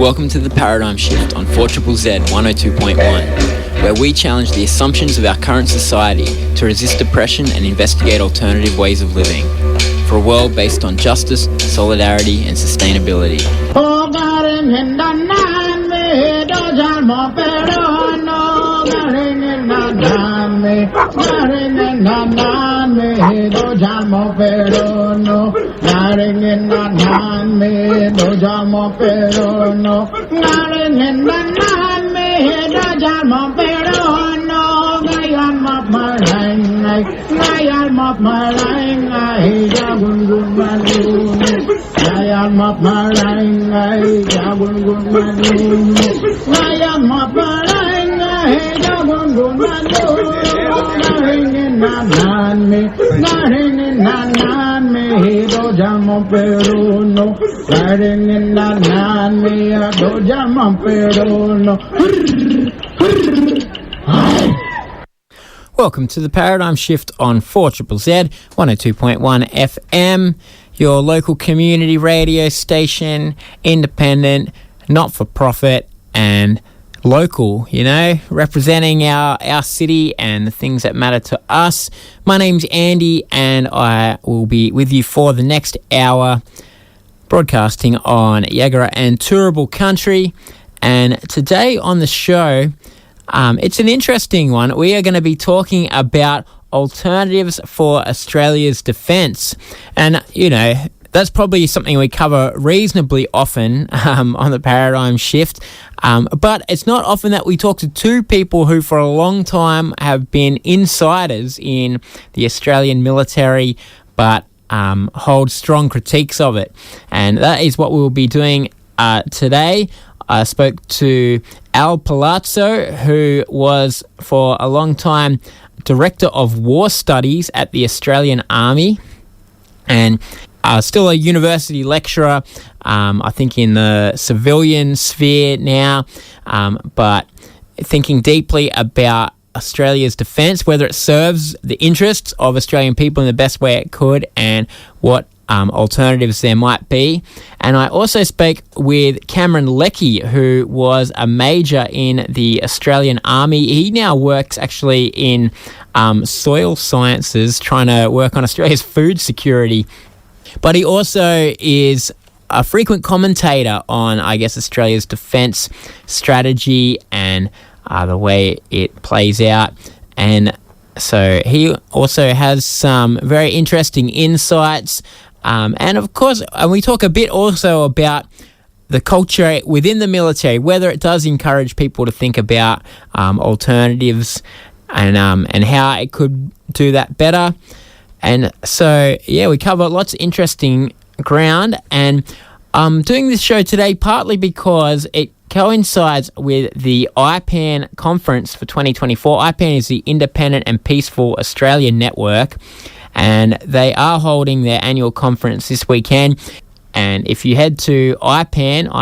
Welcome to the Paradigm Shift on 4ZZZ 102.1, where we challenge the assumptions of our current society to resist oppression and investigate alternative ways of living, for a world based on justice, solidarity and sustainability. Welcome to the Paradigm Shift on 4ZZZ 102.1 FM, your local community radio station, independent, not-for-profit, and local, representing our city and the things that matter to us. My name's Andy, and I will be with you for the next hour, broadcasting on Yagara and Turrbal country. And today on the show, it's an interesting one. We are going to be talking about alternatives for Australia's defence. And, that's probably something we cover reasonably often on the Paradigm Shift. But it's not often that we talk to two people who for a long time have been insiders in the Australian military, but hold strong critiques of it. And that is what we will be doing today. I spoke to Al Palazzo, who was for a long time Director of War Studies at the Australian Army, and still a university lecturer, I think in the civilian sphere now, but thinking deeply about Australia's defence, whether it serves the interests of Australian people in the best way it could, and what alternatives there might be. And I also spoke with Cameron Leckie, who was a major in the Australian Army. He now works actually in soil sciences, trying to work on Australia's food security. But he also is a frequent commentator on, Australia's defence strategy and the way it plays out. And so he also has some very interesting insights. And of course, we talk a bit also about the culture within the military, whether it does encourage people to think about alternatives and how it could do that better. And so, we cover lots of interesting ground. And I'm doing this show today partly because it coincides with the IPAN conference for 2024. IPAN is the Independent and Peaceful Australia Network, and they are holding their annual conference this weekend. And if you head to ipan.org.au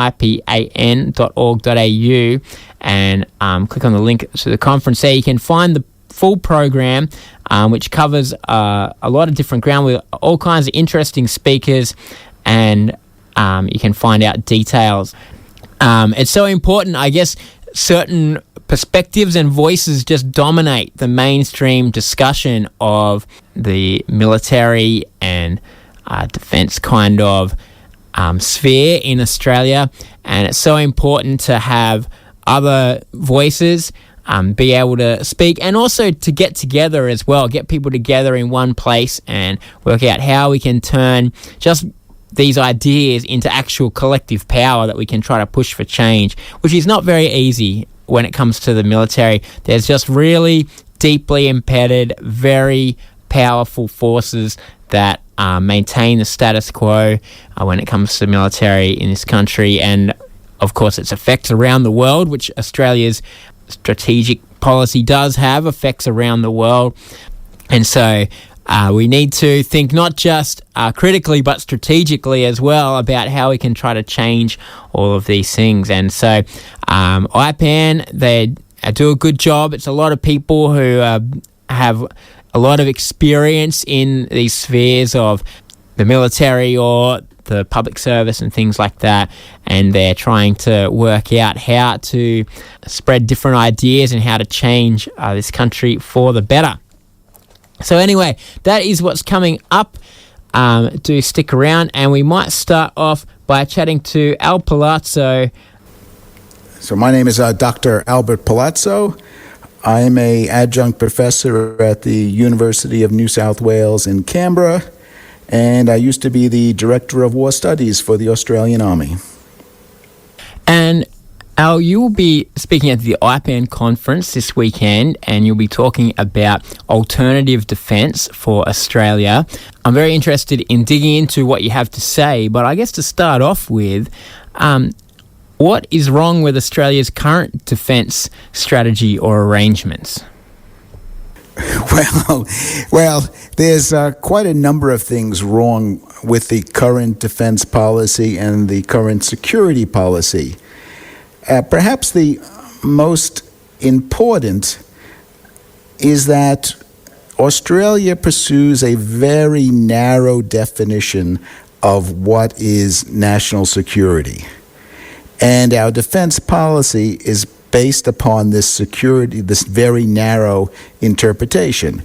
and click on the link to the conference there, you can find the full program, which covers a lot of different ground with all kinds of interesting speakers, and you can find out details. It's so important, certain perspectives and voices just dominate the mainstream discussion of the military and defence kind of sphere in Australia, and it's so important to have other voices be able to speak, and also to get together as well, get people together in one place and work out how we can turn just these ideas into actual collective power that we can try to push for change, which is not very easy when it comes to the military. There's just really deeply embedded, very powerful forces that maintain the status quo when it comes to the military in this country, and of course its effects around the world, which Australia's strategic policy does have effects around the world. And so we need to think not just critically but strategically as well about how we can try to change all of these things. And so IPAN, they do a good job. It's a lot of people who have a lot of experience in these spheres of the military or the public service and things like that, and they're trying to work out how to spread different ideas and how to change this country for the better. So anyway, that is what's coming up. Do stick around, and we might start off by chatting to Al Palazzo. So my name is Dr. Albert Palazzo. I'm an adjunct professor at the University of New South Wales in Canberra, and I used to be the Director of War Studies for the Australian Army. And Al, you will be speaking at the IPAN conference this weekend, and you'll be talking about alternative defence for Australia. I'm very interested in digging into what you have to say, but I guess to start off with, what is wrong with Australia's current defence strategy or arrangements? Well, there's quite a number of things wrong with the current defence policy and the current security policy. Perhaps the most important is that Australia pursues a very narrow definition of what is national security. And our defense policy is based upon this security, this very narrow interpretation.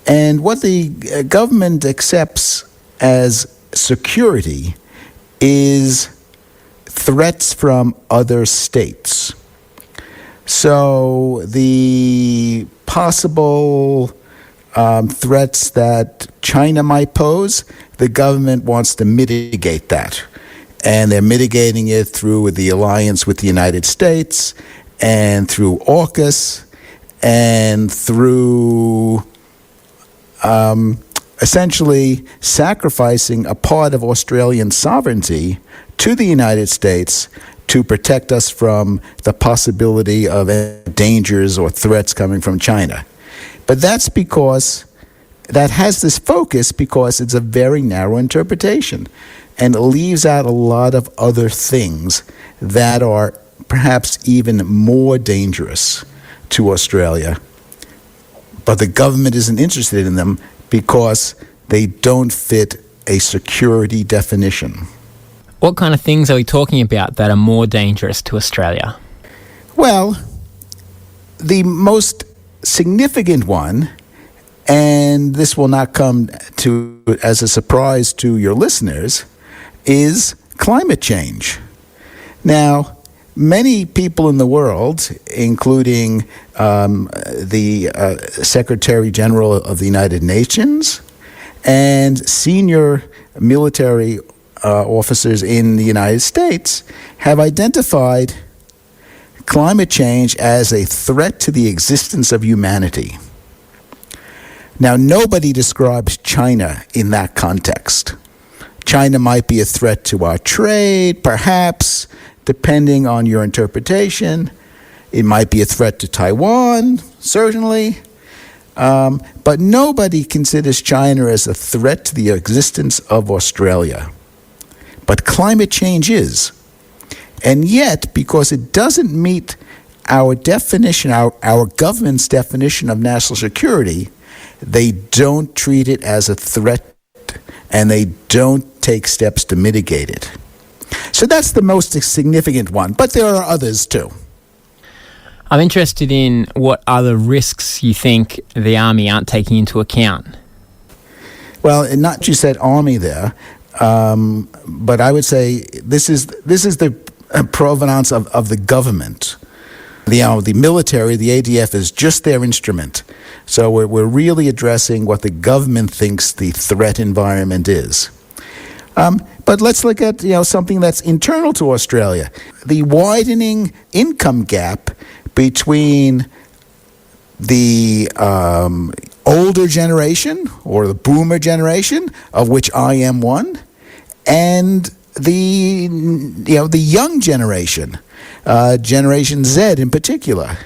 And what the government accepts as security is threats from other states. So the possible threats that China might pose, the government wants to mitigate that. And they're mitigating it through the alliance with the United States and through AUKUS and through essentially sacrificing a part of Australian sovereignty to the United States to protect us from the possibility of dangers or threats coming from China. But that's because that has this focus because it's a very narrow interpretation. And it leaves out a lot of other things that are perhaps even more dangerous to Australia. But the government isn't interested in them because they don't fit a security definition. What kind of things are we talking about that are more dangerous to Australia? Well, the most significant one, and this will not come to as a surprise to your listeners, is climate change. Now, many people in the world, including the Secretary General of the United Nations and senior military officers in the United States, have identified climate change as a threat to the existence of humanity. Now, nobody describes China in that context. China might be a threat to our trade, perhaps, depending on your interpretation. It might be a threat to Taiwan, certainly. But nobody considers China as a threat to the existence of Australia. But climate change is. And yet, because it doesn't meet our definition, our government's definition of national security, they don't treat it as a threat and they don't take steps to mitigate it. So that's the most significant one, but there are others too. I'm interested in what other risks you think the Army aren't taking into account. Well, not you said Army there, but I would say this is the provenance of the government. The military, the ADF, is just their instrument. So we're really addressing what the government thinks the threat environment is. But let's look at something that's internal to Australia. The widening income gap between the older generation, or the boomer generation, of which I am one, and the young generation, Generation Z in particular.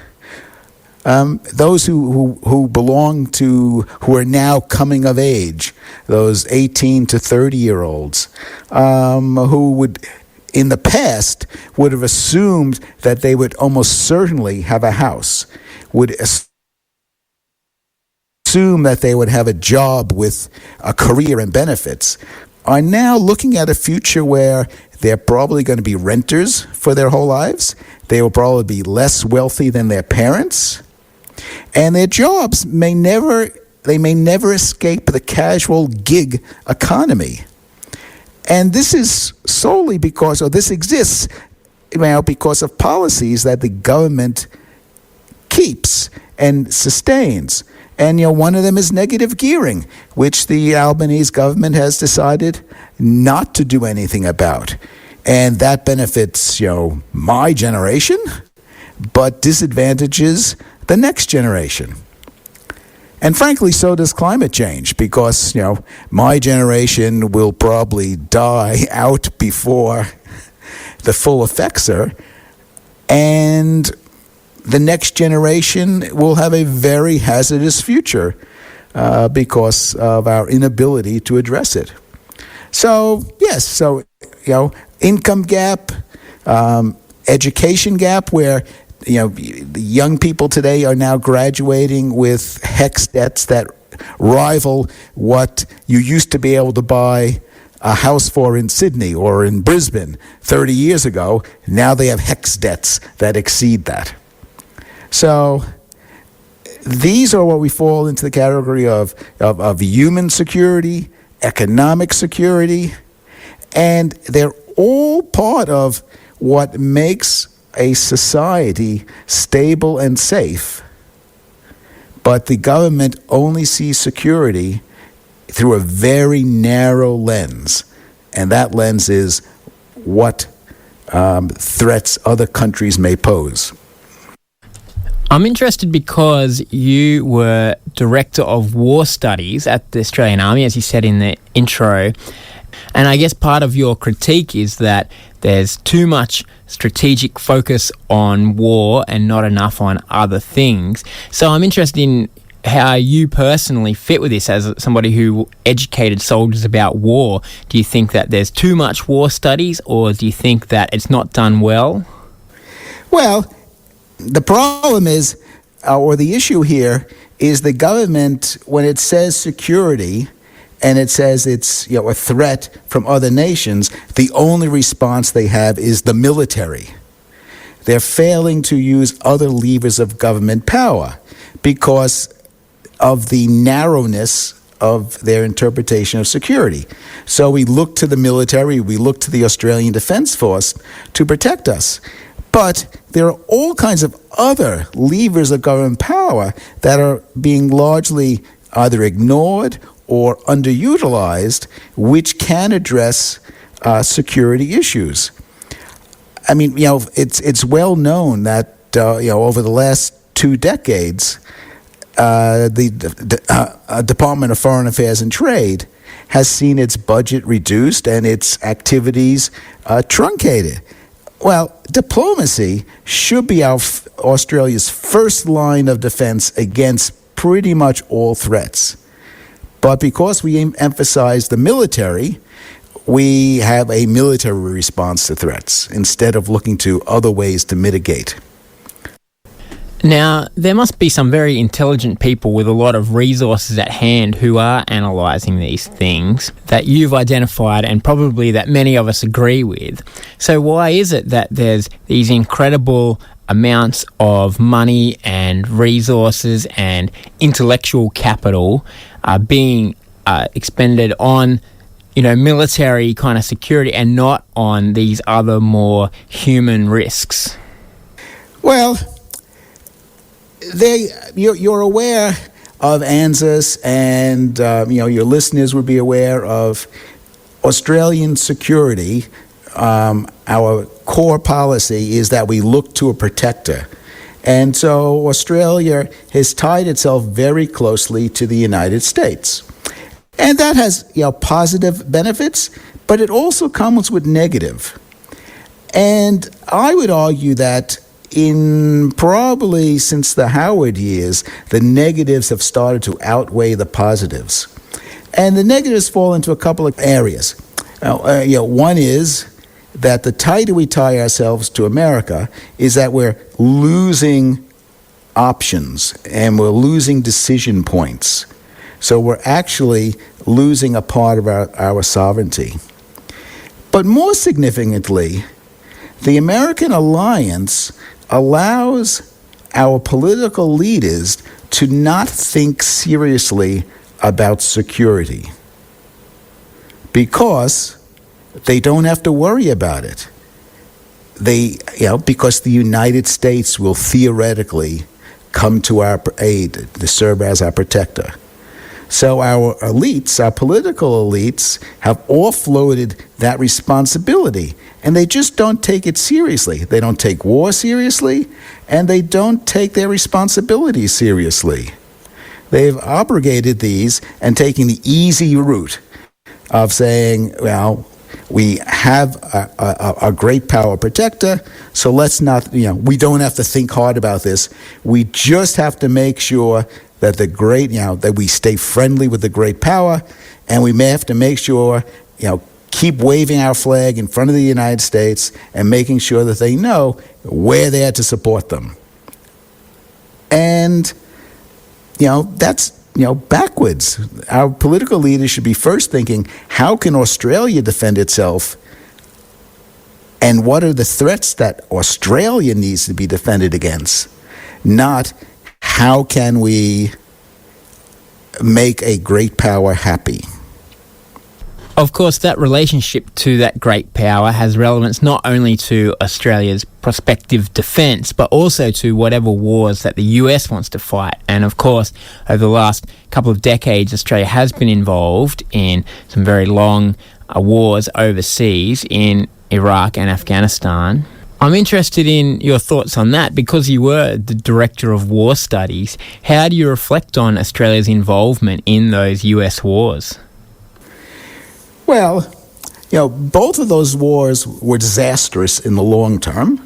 Those who belong to, who are now coming of age, those 18 to 30-year-olds, who would, in the past, would have assumed that they would almost certainly have a house, would assume that they would have a job with a career and benefits. are now looking at a future where they're probably going to be renters for their whole lives. They will probably be less wealthy than their parents. And their jobs may never escape the casual gig economy. And this is solely because, or this exists now because of policies that the government keeps and sustains. And, one of them is negative gearing, which the Albanese government has decided not to do anything about. And that benefits, my generation, but disadvantages the next generation. And frankly, so does climate change, because, my generation will probably die out before the full effects are. And the next generation will have a very hazardous future because of our inability to address it. So, yes, income gap, education gap, where the young people today are now graduating with HECS debts that rival what you used to be able to buy a house for in Sydney or in Brisbane 30 years ago. Now they have HECS debts that exceed that. So these are what we fall into the category of human security, economic security, and they're all part of what makes a society stable and safe. But the government only sees security through a very narrow lens, and that lens is what threats other countries may pose. I'm interested because you were Director of War Studies at the Australian Army, as you said in the intro. And I guess part of your critique is that there's too much strategic focus on war and not enough on other things. So I'm interested in how you personally fit with this as somebody who educated soldiers about war. Do you think that there's too much war studies, or do you think that it's not done well? Well, the problem is, or the issue here, is the government, when it says security and it says it's a threat from other nations, the only response they have is the military. They're failing to use other levers of government power because of the narrowness of their interpretation of security. So we look to the military, we look to the Australian Defence Force to protect us. But there are all kinds of other levers of government power that are being largely either ignored or underutilized, which can address security issues. I mean, it's well known that over the last 2 decades, the Department of Foreign Affairs and Trade has seen its budget reduced and its activities truncated. Well, diplomacy should be Australia's first line of defense against pretty much all threats. But because we emphasize the military, we have a military response to threats instead of looking to other ways to mitigate. Now, there must be some very intelligent people with a lot of resources at hand who are analysing these things that you've identified and probably that many of us agree with. So why is it that there's these incredible amounts of money and resources and intellectual capital being expended on military kind of security and not on these other more human risks? Well, you're aware of ANZUS, and your listeners would be aware of Australian security. Our core policy is that we look to a protector. And so Australia has tied itself very closely to the United States. And that has positive benefits, but it also comes with negative. And I would argue that in probably since the Howard years, the negatives have started to outweigh the positives. And the negatives fall into a couple of areas. One is that the tighter we tie ourselves to America is that we're losing options and we're losing decision points. So we're actually losing a part of our sovereignty. But more significantly, the American alliance allows our political leaders to not think seriously about security because they don't have to worry about it. Because the United States will theoretically come to our aid to serve as our protector. So our elites, our political elites, have offloaded that responsibility, and they just don't take it seriously. They don't take war seriously, and they don't take their responsibilities seriously. They've abrogated these and taken the easy route of saying, well, we have a great power protector, so let's not, we don't have to think hard about this. We just have to make sure that that we stay friendly with the great power, and we may have to make sure, keep waving our flag in front of the United States and making sure that they know we're there to support them. And, that's, backwards. Our political leaders should be first thinking, how can Australia defend itself? And what are the threats that Australia needs to be defended against? Not, how can we make a great power happy? Of course, that relationship to that great power has relevance not only to Australia's prospective defence, but also to whatever wars that the US wants to fight. And of course, over the last couple of decades, Australia has been involved in some very long wars overseas in Iraq and Afghanistan. I'm interested in your thoughts on that because you were the Director of War Studies. How do you reflect on Australia's involvement in those US wars? Well, both of those wars were disastrous in the long term.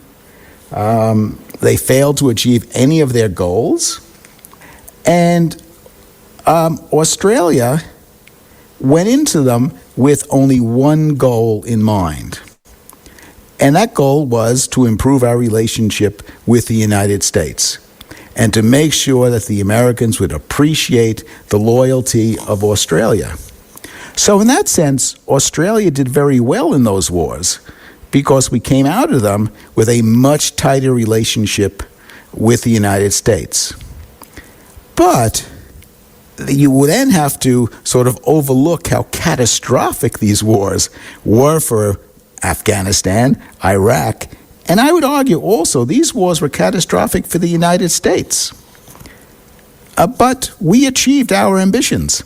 They failed to achieve any of their goals. And Australia went into them with only one goal in mind. And that goal was to improve our relationship with the United States and to make sure that the Americans would appreciate the loyalty of Australia. So in that sense, Australia did very well in those wars because we came out of them with a much tighter relationship with the United States. But you would then have to sort of overlook how catastrophic these wars were for Afghanistan, Iraq, and I would argue also these wars were catastrophic for the United States. But we achieved our ambitions.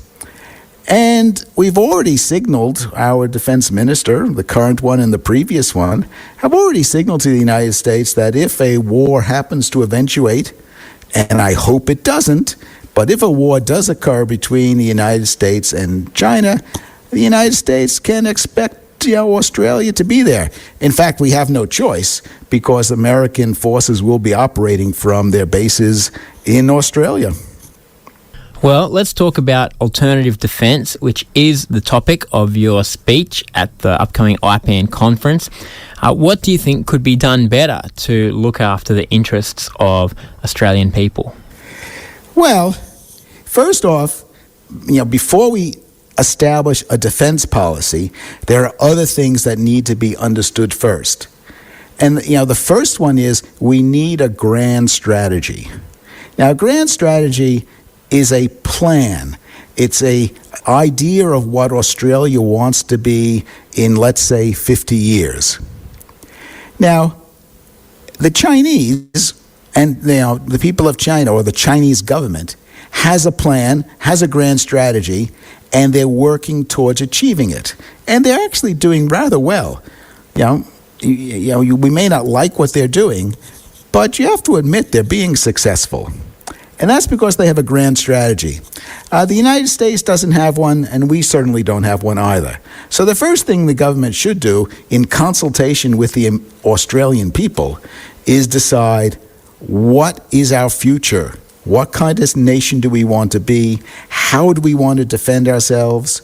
And we've already signaled, our defense minister, the current one and the previous one, have already signaled to the United States that if a war happens to eventuate, and I hope it doesn't, but if a war does occur between the United States and China, the United States can expect Australia to be there. In fact, we have no choice because American forces will be operating from their bases in Australia. Well, let's talk about alternative defence, which is the topic of your speech at the upcoming IPAN conference. What do you think could be done better to look after the interests of Australian people? Well, first off, before we establish a defense policy, there are other things that need to be understood first. And, the first one is we need a grand strategy. Now, a grand strategy is a plan. It's a idea of what Australia wants to be in, let's say, 50 years. Now, the Chinese and the people of China or the Chinese government has a plan, has a grand strategy, and they're working towards achieving it. And they're actually doing rather well. We may not like what they're doing, but you have to admit they're being successful. And that's because they have a grand strategy. The United States doesn't have one, and we certainly don't have one either. So the first thing the government should do, in consultation with the Australian people, is decide what is our future. What kind of nation do we want to be? How do we want to defend ourselves?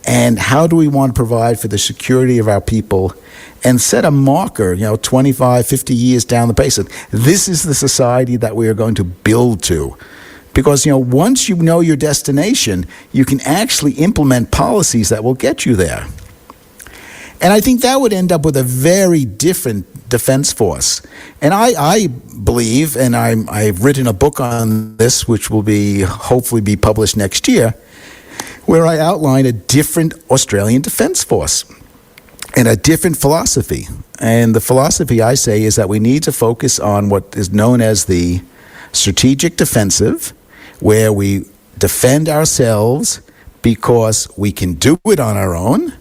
And how do we want to provide for the security of our people? And set a marker, 25, 50 years down the pace. This is the society that we are going to build to. Because, once you know your destination, you can actually implement policies that will get you there. And I think that would end up with a very different defense force. And I believe, and I've written a book on this, which will hopefully be published next year, where I outline a different Australian defense force and a different philosophy. And the philosophy, I say, is that we need to focus on what is known as the strategic defensive, where we defend ourselves because we can do it on our own,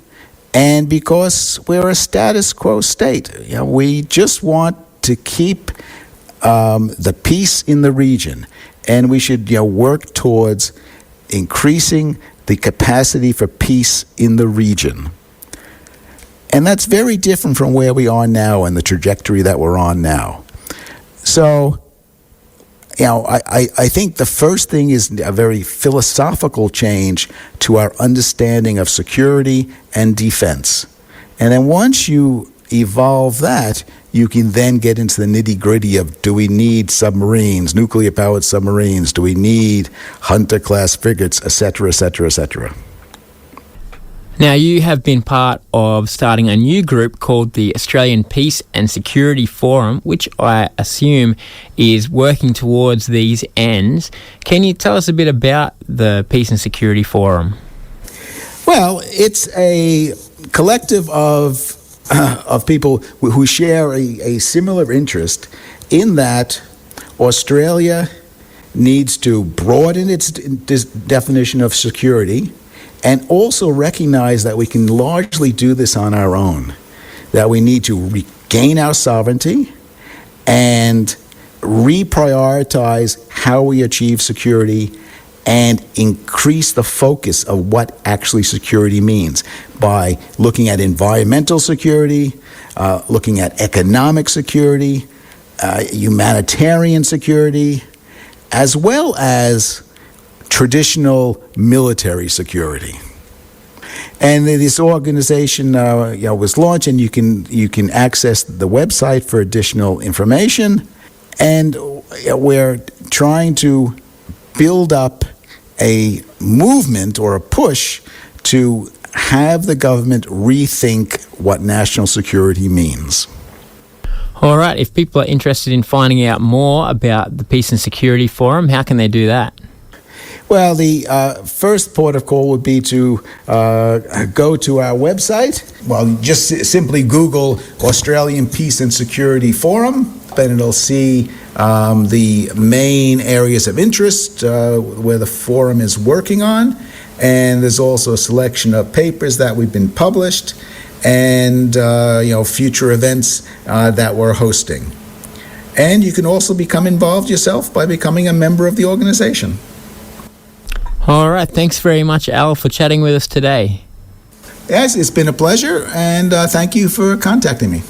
and because we're a status quo state. We just want to keep the peace in the region, and we should work towards increasing the capacity for peace in the region. And that's very different from where we are now and the trajectory that we're on now. So, I think the first thing is a very philosophical change to our understanding of security and defense. And then once you evolve that, you can then get into the nitty-gritty of, do we need submarines, nuclear-powered submarines? Do we need Hunter-class frigates, et cetera, et cetera, et cetera? Now, you have been part of starting a new group called the Australian Peace and Security Forum, which I assume is working towards these ends. Can you tell us a bit about the Peace and Security Forum? Well, it's a collective of people who share a similar interest in that Australia needs to broaden its definition of security, and also recognize that we can largely do this on our own, that we need to regain our sovereignty and reprioritize how we achieve security and increase the focus of what actually security means by looking at environmental security, looking at economic security, humanitarian security, as well as traditional military security. And this organization was launched, and you can access the website for additional information. And we're trying to build up a movement or a push to have the government rethink what national security means. All right, if people are interested in finding out more about the Peace and Security Forum, how can they do that? Well, the first port of call would be to go to our website. Well, just simply Google Australian Peace and Security Forum, and it'll see the main areas of interest where the forum is working on. And there's also a selection of papers that we've been published and future events that we're hosting. And you can also become involved yourself by becoming a member of the organization. All right, thanks very much, Al, for chatting with us today. Yes, it's been a pleasure, and thank you for contacting me.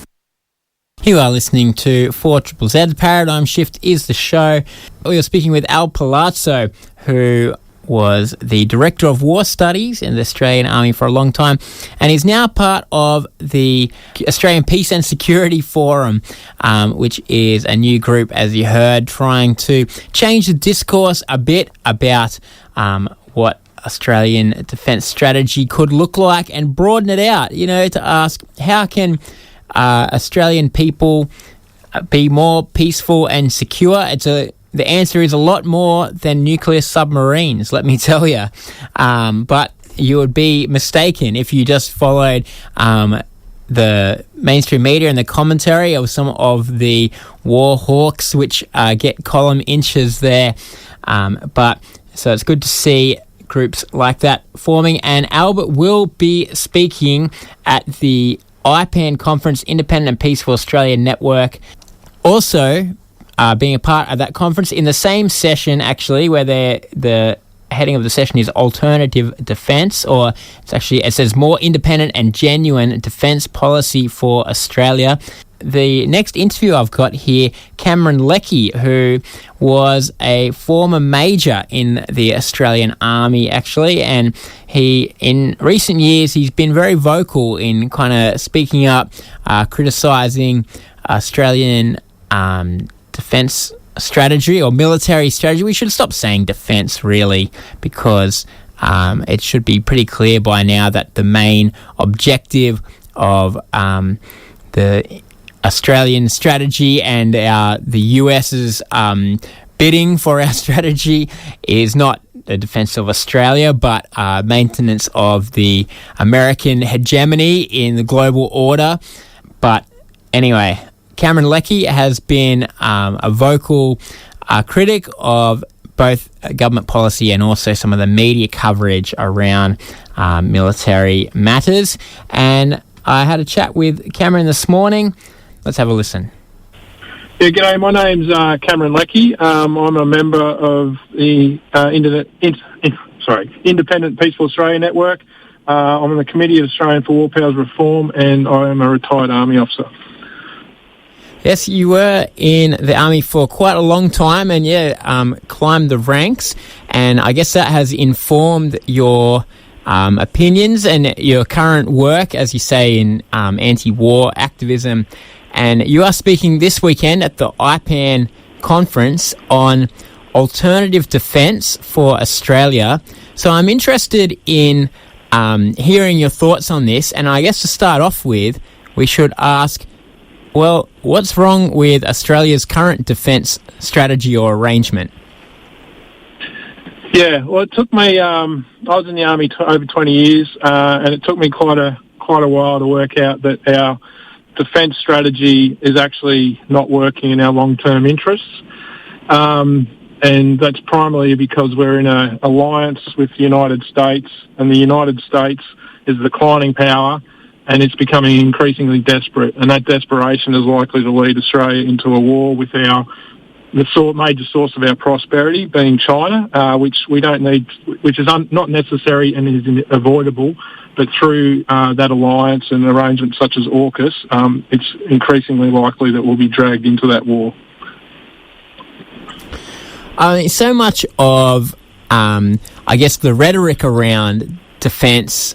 You are listening to 4ZZZ. Paradigm Shift is the show. We are speaking with Al Palazzo, who was the Director of War Studies in the Australian Army for a long time, and is now part of the Australian Peace and Security Forum, which is a new group, as you heard, trying to change the discourse a bit about what Australian defence strategy could look like and broaden it out, to ask how can Australian people be more peaceful and secure. The answer is a lot more than nuclear submarines, let me tell you. But you would be mistaken if you just followed the mainstream media and the commentary of some of the war hawks, which get column inches there. So it's good to see groups like that forming. And Albert will be speaking at the IPAN conference, Independent and Peaceful Australia Network. Also, being a part of that conference in the same session, actually, where the heading of the session is Alternative Defence, or it says More Independent and Genuine Defence Policy for Australia. The next interview I've got here, Cameron Leckie, who was a former major in the Australian Army, actually, and in recent years, he's been very vocal in kind of speaking up, criticising Australian defence strategy or military strategy. We should stop saying defence, really, because it should be pretty clear by now that the main objective of the Australian strategy and the US's bidding for our strategy is not the defence of Australia, but maintenance of the American hegemony in the global order. But anyway, Cameron Leckie has been a vocal critic of both government policy and also some of the media coverage around military matters. And I had a chat with Cameron this morning. Let's have a listen. Yeah, g'day. My name's Cameron Leckie. I'm a member of the Independent Peaceful Australia Network. I'm on the Committee of Australian for War Powers Reform, and I am a retired Army officer. Yes, you were in the Army for quite a long time and, climbed the ranks. And I guess that has informed your opinions and your current work, as you say, in anti-war activism. And you are speaking this weekend at the IPAN conference on alternative defence for Australia. So I'm interested in hearing your thoughts on this. And I guess to start off with, we should ask, well, what's wrong with Australia's current defence strategy or arrangement? Yeah, well, it took me. I was in the Army over 20 years, and it took me quite a while to work out that our defence strategy is actually not working in our long-term interests, and that's primarily because we're in an alliance with the United States, and the United States is a declining power, and it's becoming increasingly desperate, and that desperation is likely to lead Australia into a war with the major source of our prosperity being China, which we don't need, which is not necessary and is avoidable, but through that alliance and arrangements such as AUKUS, it's increasingly likely that we'll be dragged into that war. So much of, I guess, the rhetoric around defence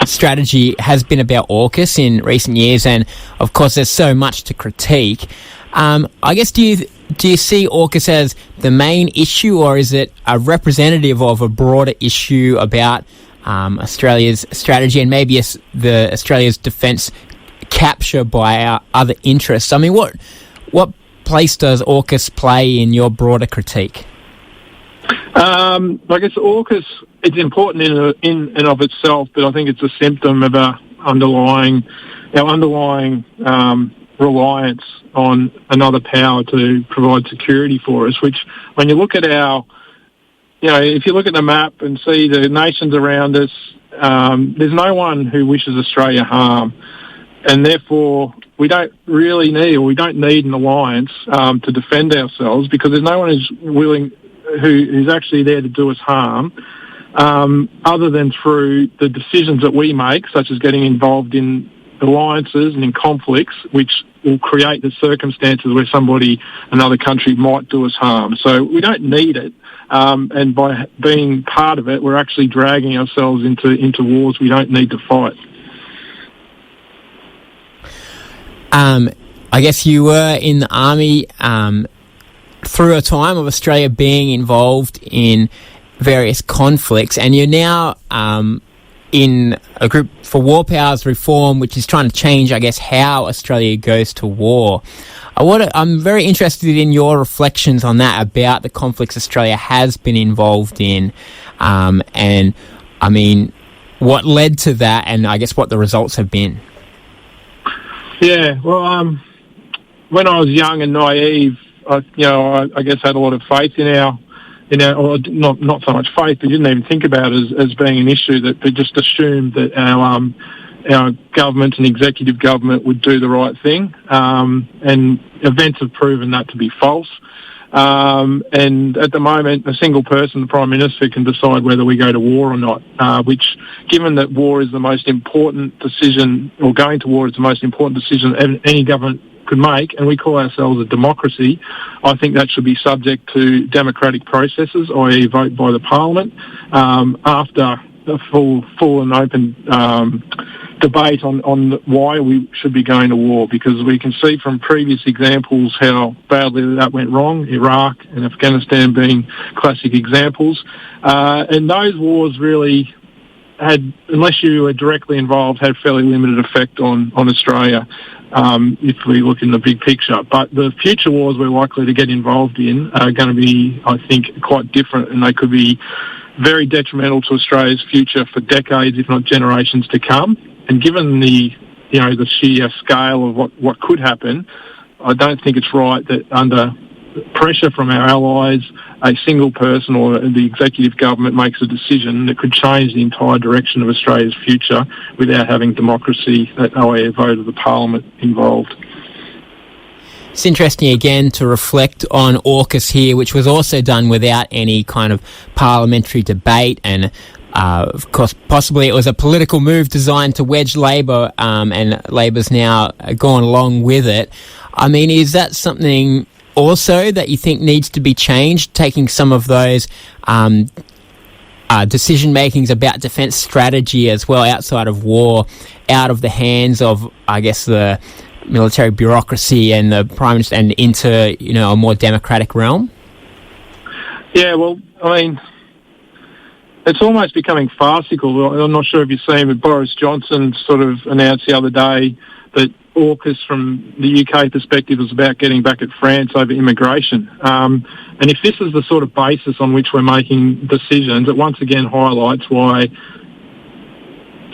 strategy has been about AUKUS in recent years, and of course there's so much to critique. I guess, do you see AUKUS as the main issue, or is it a representative of a broader issue about Australia's strategy and maybe the Australia's defence capture by our other interests? I mean, what place does AUKUS play in your broader critique? I guess AUKUS, it's important in and of itself, but I think it's a symptom of our underlying reliance on another power to provide security for us, which when you look at if you look at the map and see the nations around us, there's no one who wishes Australia harm, and therefore we don't need an alliance to defend ourselves, because there's no one who's actually there to do us harm, other than through the decisions that we make, such as getting involved in alliances and in conflicts, which will create the circumstances where another country might do us harm. So we don't need it, and by being part of it, we're actually dragging ourselves into wars we don't need to fight. I guess you were in the Army through a time of Australia being involved in various conflicts, and you're now in a group for War Powers Reform, which is trying to change, I guess, how Australia goes to war. I'm very interested in your reflections on that, about the conflicts Australia has been involved in, and I mean, what led to that, and I guess what the results have been. Yeah, well, when I was young and naive, I guess had a lot of faith in our or not so much faith, but didn't even think about it as being an issue, that they just assumed that our government and executive government would do the right thing, and events have proven that to be false. And at the moment, a single person, the Prime Minister, can decide whether we go to war or not, which, given that war is the most important decision, or going to war is the most important decision any government could make, and we call ourselves a democracy, I think that should be subject to democratic processes, i.e. vote by the Parliament, after a full and open debate on why we should be going to war, because we can see from previous examples how badly that went wrong, Iraq and Afghanistan being classic examples. And those wars really had, unless you were directly involved, had fairly limited effect on Australia, if we look in the big picture. But the future wars we're likely to get involved in are going to be, I think, quite different, and they could be very detrimental to Australia's future for decades, if not generations to come. And given the sheer scale of what could happen, I don't think it's right that under pressure from our allies, a single person or the executive government makes a decision that could change the entire direction of Australia's future without having democracy, a vote of the parliament involved. It's interesting again to reflect on AUKUS here, which was also done without any kind of parliamentary debate, and of course possibly it was a political move designed to wedge Labor, and Labor's now gone along with it. I mean, is that something also that you think needs to be changed, taking some of those decision makings about defence strategy as well outside of war out of the hands of, I guess, the military bureaucracy and the Prime Minister and into, a more democratic realm? Yeah, well, I mean, it's almost becoming farcical. I'm not sure if you've seen, but Boris Johnson sort of announced the other day that AUKUS from the UK perspective was about getting back at France over immigration. And if this is the sort of basis on which we're making decisions, it once again highlights why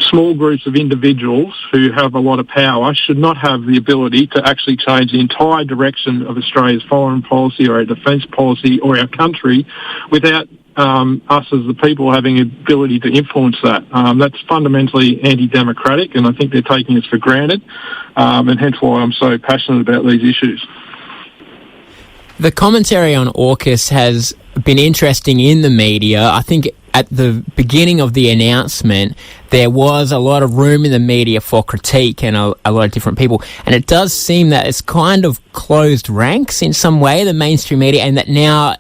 small groups of individuals who have a lot of power should not have the ability to actually change the entire direction of Australia's foreign policy or our defence policy or our country without us as the people having the ability to influence that. That's fundamentally anti-democratic, and I think they're taking us for granted, and hence why I'm so passionate about these issues. The commentary on AUKUS has been interesting in the media. I think at the beginning of the announcement, there was a lot of room in the media for critique and a lot of different people. And it does seem that it's kind of closed ranks in some way, the mainstream media, and that now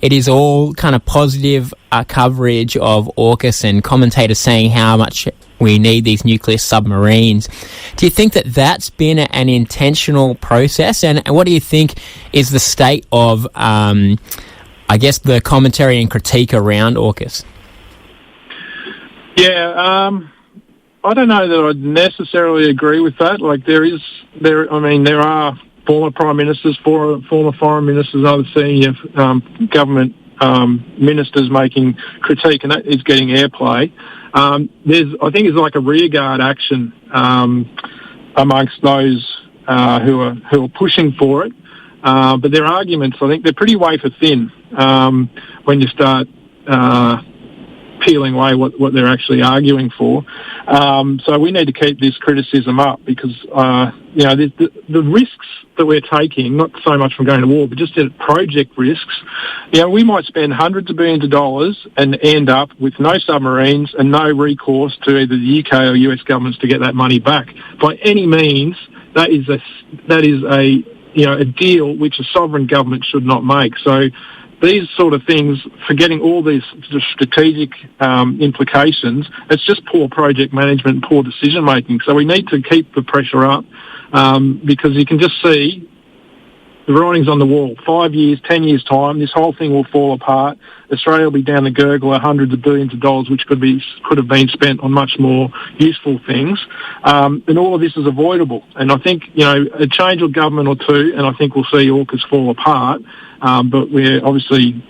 it is all kind of positive coverage of AUKUS and commentators saying how much we need these nuclear submarines. Do you think that that's been an intentional process? And what do you think is the state of I guess the commentary and critique around AUKUS? Yeah, I don't know that I'd necessarily agree with that. Like there are former prime ministers, former foreign ministers, and other senior government ministers making critique, and that is getting airplay. I think it's like a rearguard action amongst those who are pushing for it. But their arguments, I think, they're pretty wafer thin when you start peeling away what they're actually arguing for. So we need to keep this criticism up because, the risks that we're taking, not so much from going to war, but just the project risks, we might spend hundreds of billions of dollars and end up with no submarines and no recourse to either the UK or US governments to get that money back. By any means, that is a deal which a sovereign government should not make. So these sort of things, forgetting all these strategic implications, it's just poor project management and poor decision making. So we need to keep the pressure up because you can just see the writing's on the wall. 5 years, 10 years' time, this whole thing will fall apart. Australia will be down the gurgle at hundreds of billions of dollars, which could have been spent on much more useful things. And all of this is avoidable. And I think, a change of government or two, and I think we'll see AUKUS fall apart. But we're obviously,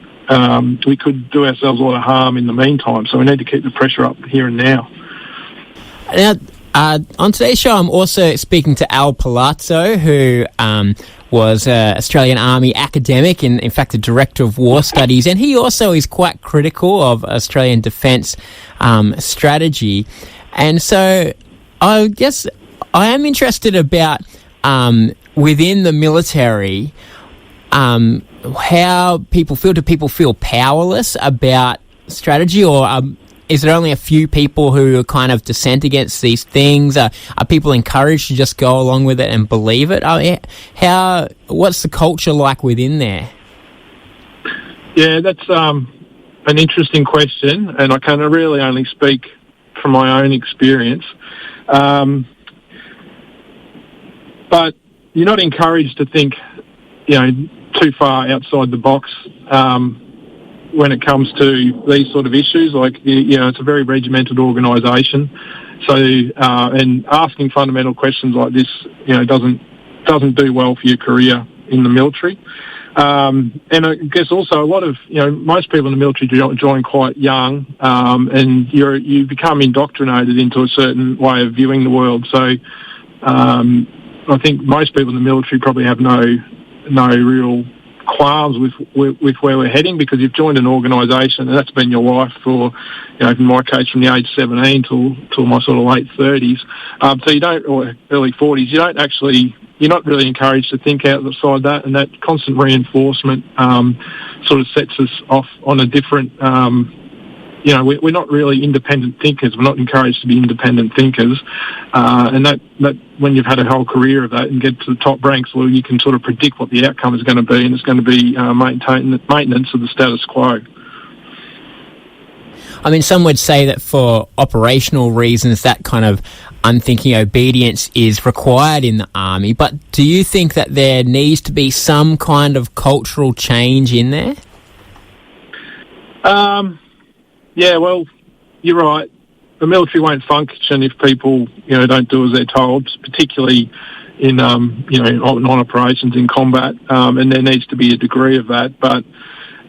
we could do ourselves a lot of harm in the meantime. So we need to keep the pressure up here and now. Now, on today's show, I'm also speaking to Al Palazzo, who was an Australian Army academic and, in fact, a director of war studies. And he also is quite critical of Australian defence strategy. And so I guess I am interested about within the military how people feel. Do people feel powerless about strategy, or is there only a few people who kind of dissent against these things? Are people encouraged to just go along with it and believe it? What's the culture like within there? Yeah, that's an interesting question, and I can really only speak from my own experience. But you're not encouraged to think, too far outside the box when it comes to these sort of issues. Like, it's a very regimented organisation, so and asking fundamental questions like this, doesn't do well for your career in the military. And I guess also a lot of, most people in the military join quite young, and you become indoctrinated into a certain way of viewing the world. So I think most people in the military probably have no real qualms with where we're heading, because you've joined an organisation and that's been your life for, in my case, from the age 17 till my sort of late 30s. So you don't, or early 40s, you're not really encouraged to think outside that, and that constant reinforcement sort of sets us off on a different, we're not really independent thinkers. We're not encouraged to be independent thinkers. And that when you've had a whole career of that and get to the top ranks, well, you can sort of predict what the outcome is going to be, and it's going to be maintenance of the status quo. I mean, some would say that for operational reasons, that kind of unthinking obedience is required in the army. But do you think that there needs to be some kind of cultural change in there? Yeah, well, you're right. The military won't function if people, don't do as they're told, particularly in, on operations in combat. And there needs to be a degree of that. But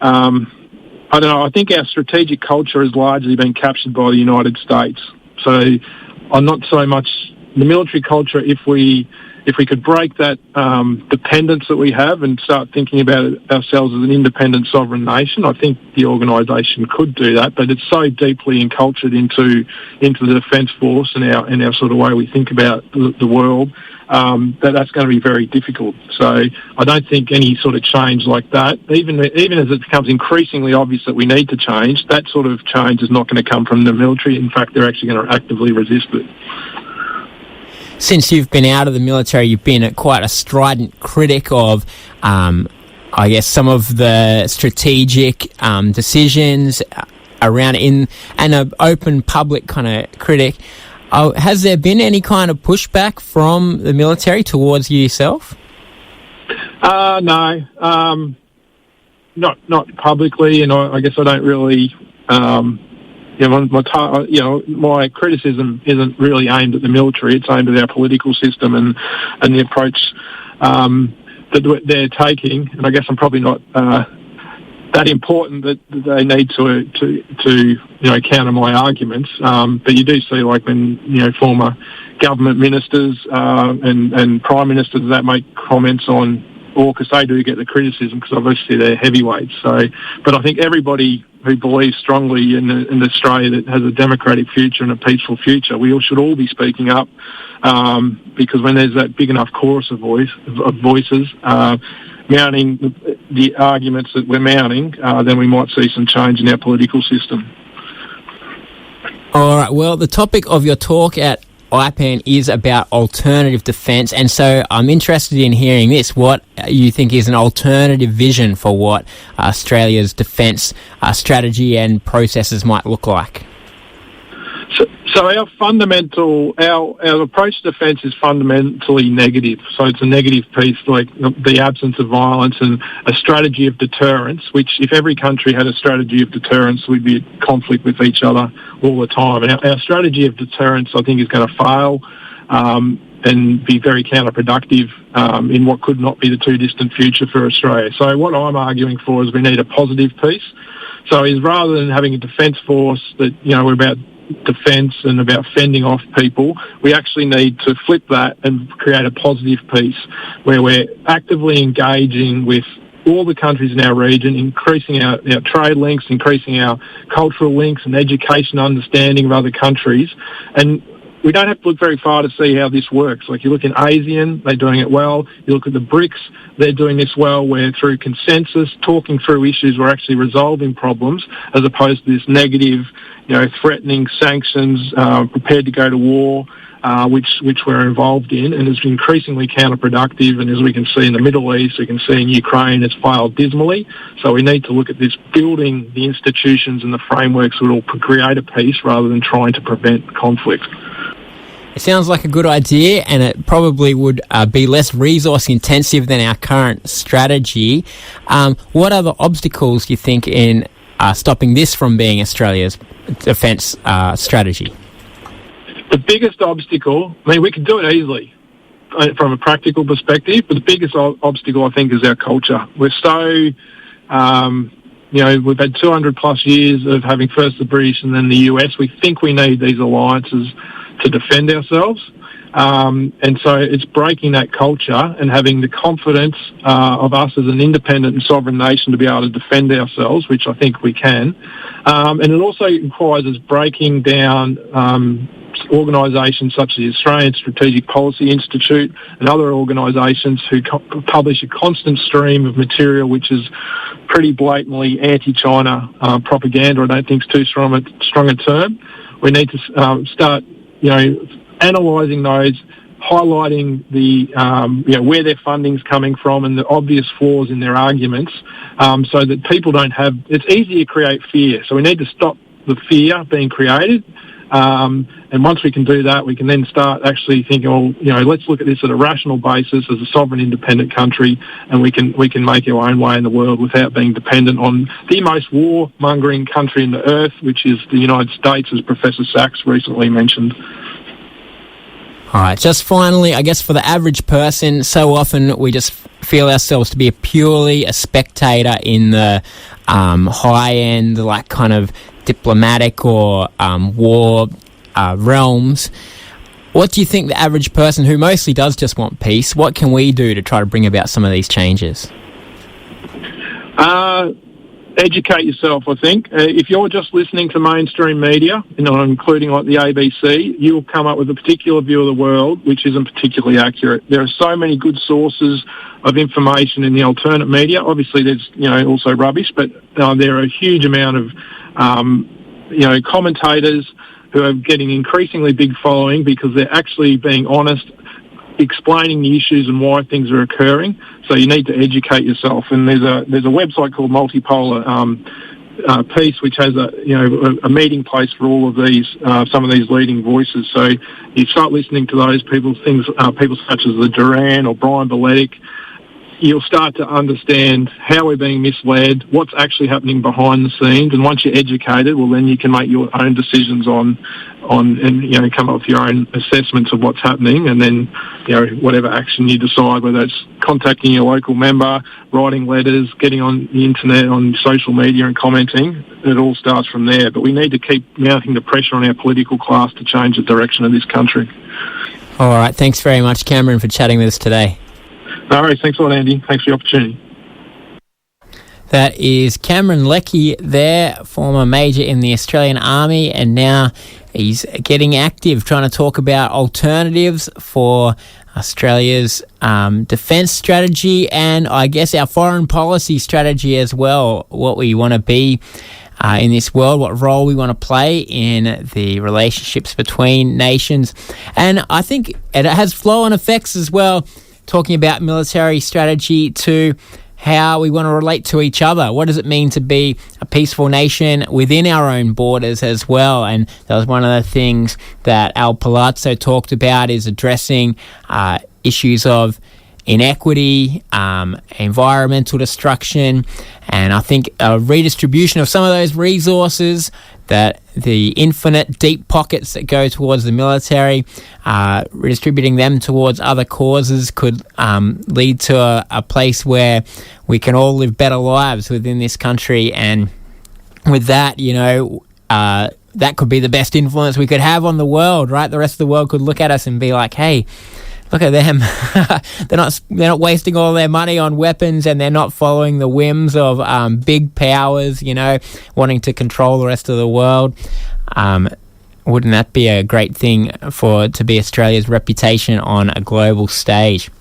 I don't know. I think our strategic culture has largely been captured by the United States. So I'm not so much the military culture. If we could break that dependence that we have and start thinking about ourselves as an independent sovereign nation, I think the organisation could do that. But it's so deeply encultured into the Defence Force and our sort of way we think about the world that's going to be very difficult. So I don't think any sort of change like that, even as it becomes increasingly obvious that we need to change, that sort of change is not going to come from the military. In fact, they're actually going to actively resist it. Since you've been out of the military, you've been quite a strident critic of, I guess, some of the strategic decisions around and an open public kind of critic. Has there been any kind of pushback from the military towards you yourself? No, not publicly, and I guess I don't really. My criticism isn't really aimed at the military. It's aimed at our political system and the approach that they're taking. And I guess I'm probably not that important that they need to counter my arguments. But you do see, like, when former government ministers and prime ministers that make comments on AUKUS, they do get the criticism because obviously they're heavyweights. So, but I think everybody who believes strongly in Australia that has a democratic future and a peaceful future, we should all be speaking up, because when there's that big enough chorus of voices mounting the arguments that we're mounting, then we might see some change in our political system. All right, well, the topic of your talk at IPAN is about alternative defence, and so I'm interested in hearing this, what you think is an alternative vision for what Australia's defence strategy and processes might look like. So our approach to defence is fundamentally negative. So it's a negative piece, like the absence of violence and a strategy of deterrence, which if every country had a strategy of deterrence, we'd be at conflict with each other all the time. And our strategy of deterrence, I think, is going to fail and be very counterproductive in what could not be the too distant future for Australia. So what I'm arguing for is we need a positive piece. So is rather than having a defence force that, we're about defence and about fending off people, we actually need to flip that and create a positive piece where we're actively engaging with all the countries in our region, increasing our trade links, increasing our cultural links and education understanding of other countries. And we don't have to look very far to see how this works. Like, you look in ASEAN, they're doing it well. You look at the BRICS, they're doing this well, where through consensus, talking through issues, we're actually resolving problems, as opposed to this negative, threatening sanctions, prepared to go to war, which we're involved in, and is increasingly counterproductive. And as we can see in the Middle East, we can see in Ukraine, it's failed dismally. So we need to look at this, building the institutions and the frameworks that will create a peace rather than trying to prevent conflict. It sounds like a good idea, and it probably would be less resource intensive than our current strategy. What are the obstacles, do you think, in stopping this from being Australia's defence strategy? The biggest obstacle, I mean, we could do it easily from a practical perspective, but the biggest obstacle, I think, is our culture. We're so, we've had 200 plus years of having first the British and then the US. We think we need these alliances to defend ourselves. And so it's breaking that culture and having the confidence of us as an independent and sovereign nation to be able to defend ourselves, which I think we can. And it also requires us breaking down organisations such as the Australian Strategic Policy Institute and other organisations who publish a constant stream of material which is pretty blatantly anti-China propaganda. I don't think it's too strong a term. We need to start analysing those, highlighting the where their funding's coming from and the obvious flaws in their arguments, so that people don't have. It's easy to create fear, so we need to stop the fear being created. And once we can do that, we can then start actually thinking, let's look at this at a rational basis as a sovereign, independent country, and we can make our own way in the world without being dependent on the most warmongering country in the earth, which is the United States, as Professor Sachs recently mentioned. All right, just finally, I guess for the average person, so often we just feel ourselves to be purely a spectator in the high-end, like kind of diplomatic or war realms. What do you think the average person, who mostly does just want peace, what can we do to try to bring about some of these changes? Educate yourself, I think. If you're just listening to mainstream media, including like the ABC, you'll come up with a particular view of the world which isn't particularly accurate. There are so many good sources of information in the alternate media. Obviously, there's also rubbish, but there are a huge amount of commentators who are getting increasingly big following because they're actually being honest, explaining the issues and why things are occurring. So you need to educate yourself. And there's a website called Multipolar Peace, which has a meeting place for all of these some of these leading voices. So you start listening to those people such as the Duran or Brian Beletic. You'll start to understand how we're being misled, what's actually happening behind the scenes, and once you're educated, well, then you can make your own decisions on and come up with your own assessments of what's happening, and then whatever action you decide, whether it's contacting your local member, writing letters, getting on the internet, on social media, and commenting. It all starts from there. But we need to keep mounting the pressure on our political class to change the direction of this country. All right, thanks very much, Cameron, for chatting with us today. All right, thanks a lot, Andy. Thanks for the opportunity. That is Cameron Leckie there, former major in the Australian Army, and now he's getting active, trying to talk about alternatives for Australia's defence strategy and I guess our foreign policy strategy as well, what we want to be in this world, what role we want to play in the relationships between nations. And I think it has flow-on effects as well, talking about military strategy to how we want to relate to each other. What does it mean to be a peaceful nation within our own borders as well? And that was one of the things that Al Palazzo talked about, is addressing issues of inequity, environmental destruction, and I think a redistribution of some of those resources, that the infinite deep pockets that go towards the military, redistributing them towards other causes could lead to a place where we can all live better lives within this country. And with that, that could be the best influence we could have on the world, right? The rest of the world could look at us and be like, hey, look at them. They're not wasting all their money on weapons, and they're not following the whims of big powers, wanting to control the rest of the world. Wouldn't that be a great thing to be Australia's reputation on a global stage?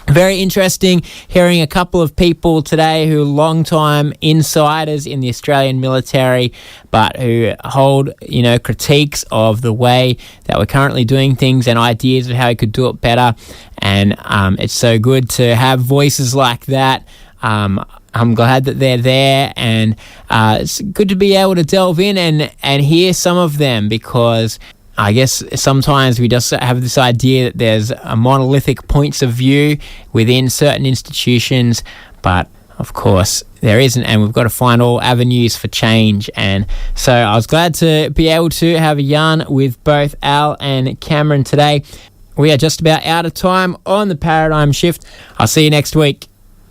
Very interesting hearing a couple of people today who are long-time insiders in the Australian military, but who hold, critiques of the way that we're currently doing things and ideas of how we could do it better. And it's so good to have voices like that. I'm glad that they're there, and it's good to be able to delve in and hear some of them, because I guess sometimes we just have this idea that there's a monolithic points of view within certain institutions, but of course there isn't, and we've got to find all avenues for change. And so I was glad to be able to have a yarn with both Al and Cameron today. We are just about out of time on the Paradigm Shift. I'll see you next week.